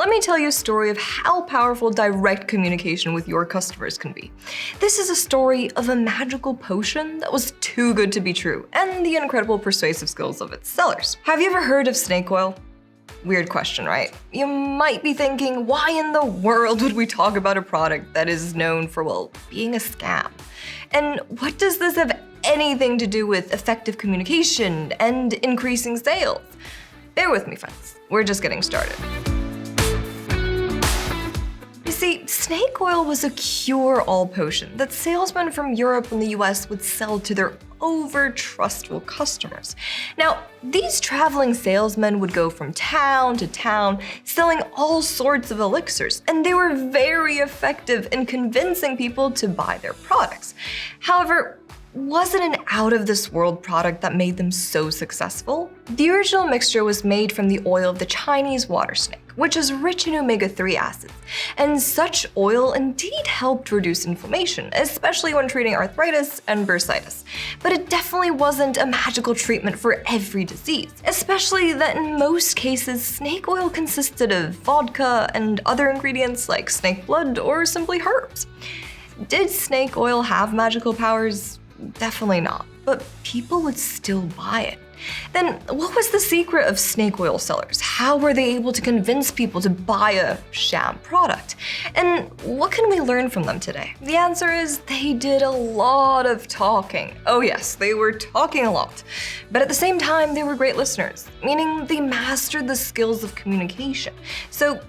let me tell you a story of how powerful direct communication with your customers can be. This is a story of a magical potion that was too good to be true, and the incredible persuasive skills of its sellers. Have you ever heard of snake oil? Weird question, right? You might be thinking, why in the world would we talk about a product that is known for, well, being a scam? And what does this have anything to do with effective communication and increasing sales? Bear with me, friends. We're just getting started. You see, snake oil was a cure-all potion that salesmen from Europe and the US would sell to their over-trustful customers. Now, these traveling salesmen would go from town to town, selling all sorts of elixirs, and they were very effective in convincing people to buy their products. However, was it an out-of-this-world product that made them so successful? The original mixture was made from the oil of the Chinese water snake, which is rich in omega-3 acids, and such oil indeed helped reduce inflammation, especially when treating arthritis and bursitis. But it definitely wasn't a magical treatment for every disease, especially that in most cases, snake oil consisted of vodka and other ingredients like snake blood or simply herbs. Did snake oil have magical powers? Definitely not, but people would still buy it. Then what was the secret of snake oil sellers? How were they able to convince people to buy a sham product? And what can we learn from them today? The answer is they did a lot of talking. Oh yes, they were talking a lot. But at the same time, they were great listeners, meaning they mastered the skills of communication. So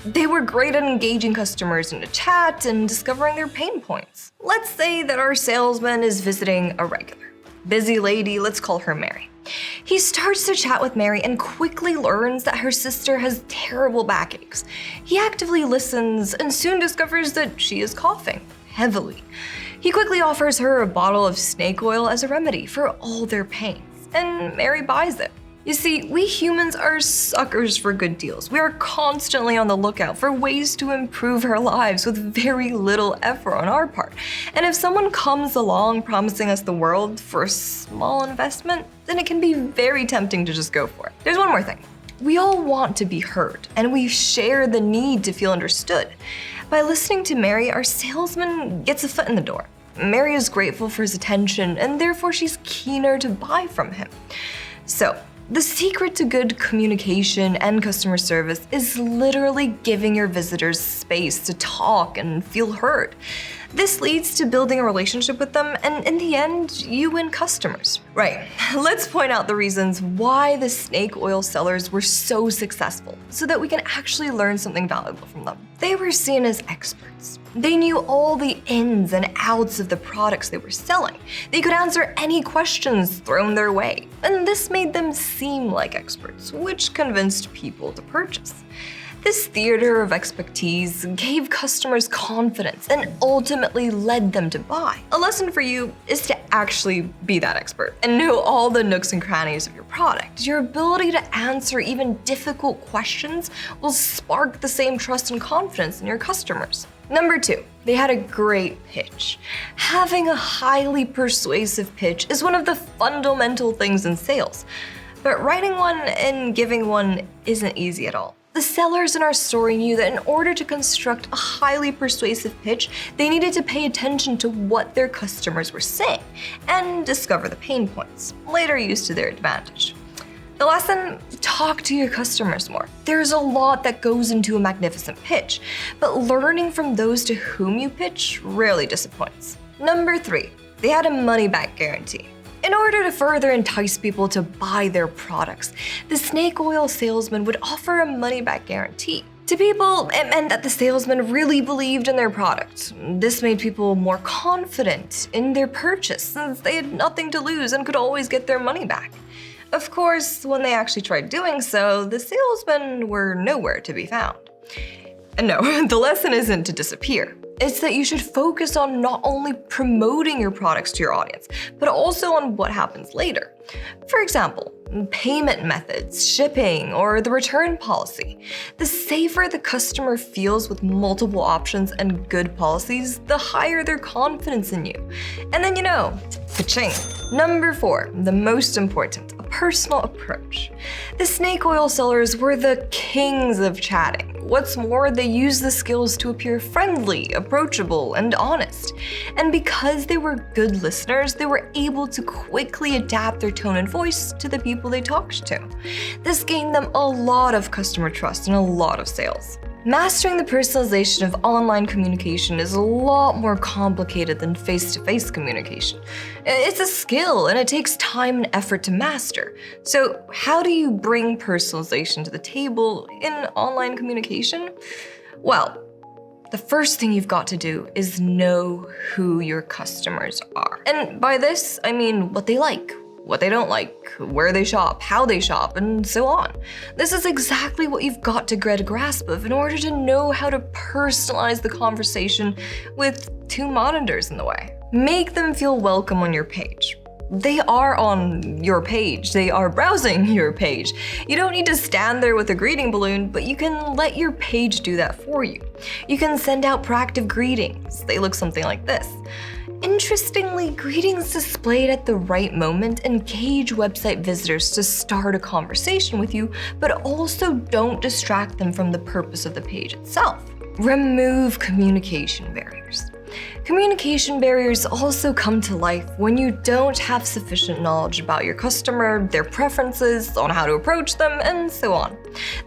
they were great at engaging customers in a chat and discovering their pain points. Let's say that our salesman is visiting a regular. Busy lady, let's call her Mary. He starts to chat with Mary and quickly learns that her sister has terrible backaches. He actively listens and soon discovers that she is coughing heavily. He quickly offers her a bottle of snake oil as a remedy for all their pains, and Mary buys it. You see, we humans are suckers for good deals. We are constantly on the lookout for ways to improve our lives with very little effort on our part. And if someone comes along promising us the world for a small investment, then it can be very tempting to just go for it. There's one more thing. We all want to be heard, and we share the need to feel understood. By listening to Mary, our salesman gets a foot in the door. Mary is grateful for his attention, and therefore she's keener to buy from him. So, the secret to good communication and customer service is literally giving your visitors space to talk and feel heard. This leads to building a relationship with them, and in the end, you win customers. Right, let's point out the reasons why the snake oil sellers were so successful, so that we can actually learn something valuable from them. They were seen as experts. They knew all the ins and outs of the products they were selling. They could answer any questions thrown their way, and this made them seem like experts, which convinced people to purchase. This theater of expertise gave customers confidence and ultimately led them to buy. A lesson for you is to actually be that expert and know all the nooks and crannies of your product. Your ability to answer even difficult questions will spark the same trust and confidence in your customers. Number 2, they had a great pitch. Having a highly persuasive pitch is one of the fundamental things in sales, but writing one and giving one isn't easy at all. The sellers in our story knew that in order to construct a highly persuasive pitch, they needed to pay attention to what their customers were saying and discover the pain points, later used to their advantage. The lesson: talk to your customers more. There's a lot that goes into a magnificent pitch, but learning from those to whom you pitch rarely disappoints. Number 3, they had a money-back guarantee. In order to further entice people to buy their products, the snake oil salesman would offer a money-back guarantee. To people, it meant that the salesman really believed in their product. This made people more confident in their purchase since they had nothing to lose and could always get their money back. Of course, when they actually tried doing so, the salesmen were nowhere to be found. And no, the lesson isn't to disappear. It's that you should focus on not only promoting your products to your audience, but also on what happens later. For example, payment methods, shipping, or the return policy. The safer the customer feels with multiple options and good policies, the higher their confidence in you. And then ka-ching. Number 4, the most important, a personal approach. The snake oil sellers were the kings of chatting. What's more, they used the skills to appear friendly, approachable, and honest. And because they were good listeners, they were able to quickly adapt their tone and voice to the people they talked to. This gained them a lot of customer trust and a lot of sales. Mastering the personalization of online communication is a lot more complicated than face-to-face communication. It's a skill and it takes time and effort to master. So how do you bring personalization to the table in online communication? Well, the first thing you've got to do is know who your customers are. And by this, I mean what they like, what they don't like, where they shop, how they shop, and so on. This is exactly what you've got to get a grasp of in order to know how to personalize the conversation with two monitors in the way. Make them feel welcome on your page. They are on your page, they are browsing your page. You don't need to stand there with a greeting balloon, but you can let your page do that for you. You can send out proactive greetings. They look something like this. Interestingly, greetings displayed at the right moment engage website visitors to start a conversation with you, but also don't distract them from the purpose of the page itself. Remove communication barriers. Communication barriers also come to life when you don't have sufficient knowledge about your customer, their preferences, on how to approach them, and so on.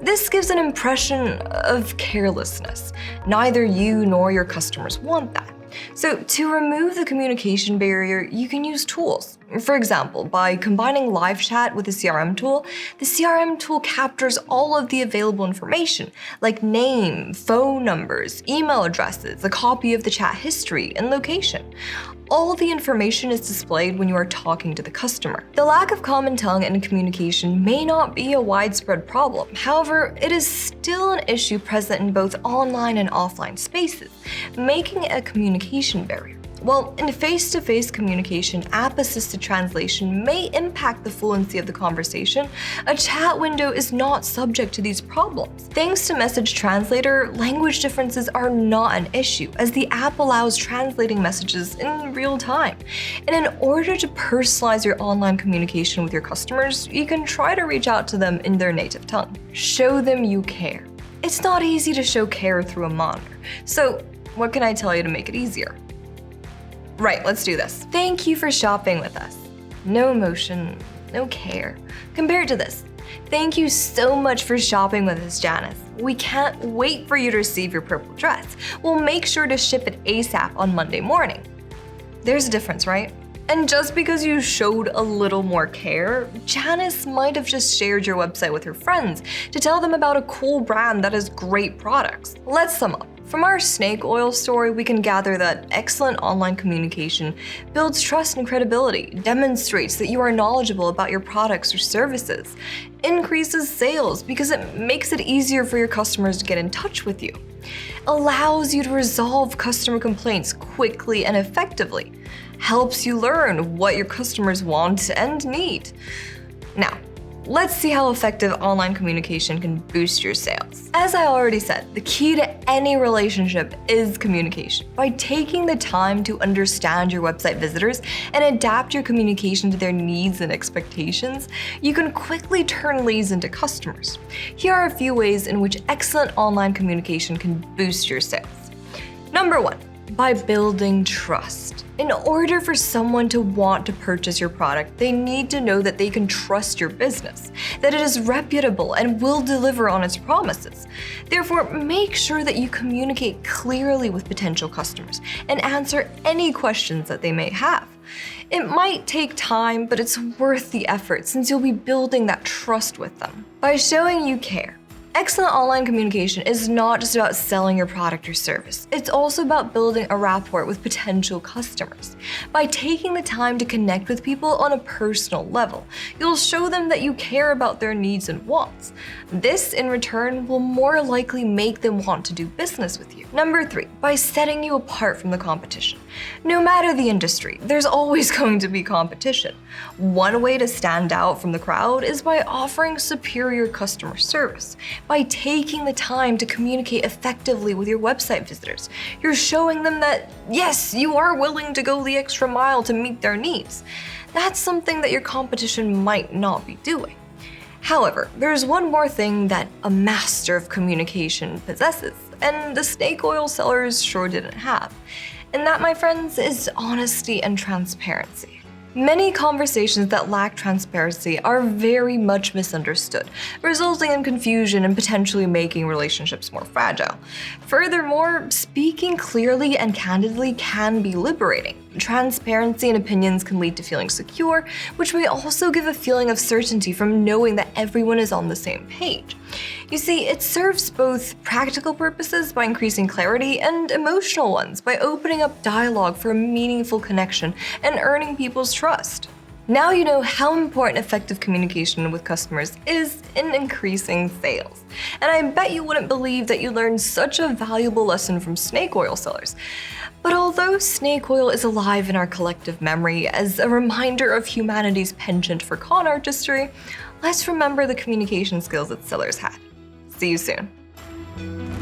This gives an impression of carelessness. Neither you nor your customers want that. So to remove the communication barrier, you can use tools. For example, by combining live chat with a CRM tool, the CRM tool captures all of the available information, like name, phone numbers, email addresses, a copy of the chat history, and location. All the information is displayed when you are talking to the customer. The lack of common tongue and communication may not be a widespread problem. However, it is still an issue present in both online and offline spaces, making it a communication barrier. Well, in face-to-face communication, app-assisted translation may impact the fluency of the conversation. A chat window is not subject to these problems. Thanks to Message Translator, language differences are not an issue, as the app allows translating messages in real time. And in order to personalize your online communication with your customers, you can try to reach out to them in their native tongue. Show them you care. It's not easy to show care through a monitor, so what can I tell you to make it easier? Right, let's do this. Thank you for shopping with us. No emotion, no care. Compared to this, thank you so much for shopping with us, Janice. We can't wait for you to receive your purple dress. We'll make sure to ship it ASAP on Monday morning. There's a difference, right? And just because you showed a little more care, Janice might have just shared your website with her friends to tell them about a cool brand that has great products. Let's sum up. From our snake oil story, we can gather that excellent online communication builds trust and credibility, demonstrates that you are knowledgeable about your products or services, increases sales because it makes it easier for your customers to get in touch with you, allows you to resolve customer complaints quickly and effectively, helps you learn what your customers want and need. Now, let's see how effective online communication can boost your sales. As I already said, the key to any relationship is communication. By taking the time to understand your website visitors and adapt your communication to their needs and expectations, you can quickly turn leads into customers. Here are a few ways in which excellent online communication can boost your sales. Number 1, by building trust. In order for someone to want to purchase your product, they need to know that they can trust your business, that it is reputable and will deliver on its promises. Therefore, make sure that you communicate clearly with potential customers and answer any questions that they may have. It might take time, but it's worth the effort since you'll be building that trust with them. By showing you care, excellent online communication is not just about selling your product or service. It's also about building a rapport with potential customers. By taking the time to connect with people on a personal level, you'll show them that you care about their needs and wants. This, in return, will more likely make them want to do business with you. Number 3, by setting you apart from the competition. No matter the industry, there's always going to be competition. One way to stand out from the crowd is by offering superior customer service. By taking the time to communicate effectively with your website visitors, you're showing them that, yes, you are willing to go the extra mile to meet their needs. That's something that your competition might not be doing. However, there's one more thing that a master of communication possesses, and the snake oil sellers sure didn't have. And that, my friends, is honesty and transparency. Many conversations that lack transparency are very much misunderstood, resulting in confusion and potentially making relationships more fragile. Furthermore, speaking clearly and candidly can be liberating. Transparency in opinions can lead to feeling secure, which may also give a feeling of certainty from knowing that everyone is on the same page. You see, it serves both practical purposes by increasing clarity and emotional ones by opening up dialogue for a meaningful connection and earning people's trust. Now you know how important effective communication with customers is in increasing sales. And I bet you wouldn't believe that you learned such a valuable lesson from snake oil sellers. But although snake oil is alive in our collective memory as a reminder of humanity's penchant for con artistry, let's remember the communication skills that sellers had. See you soon.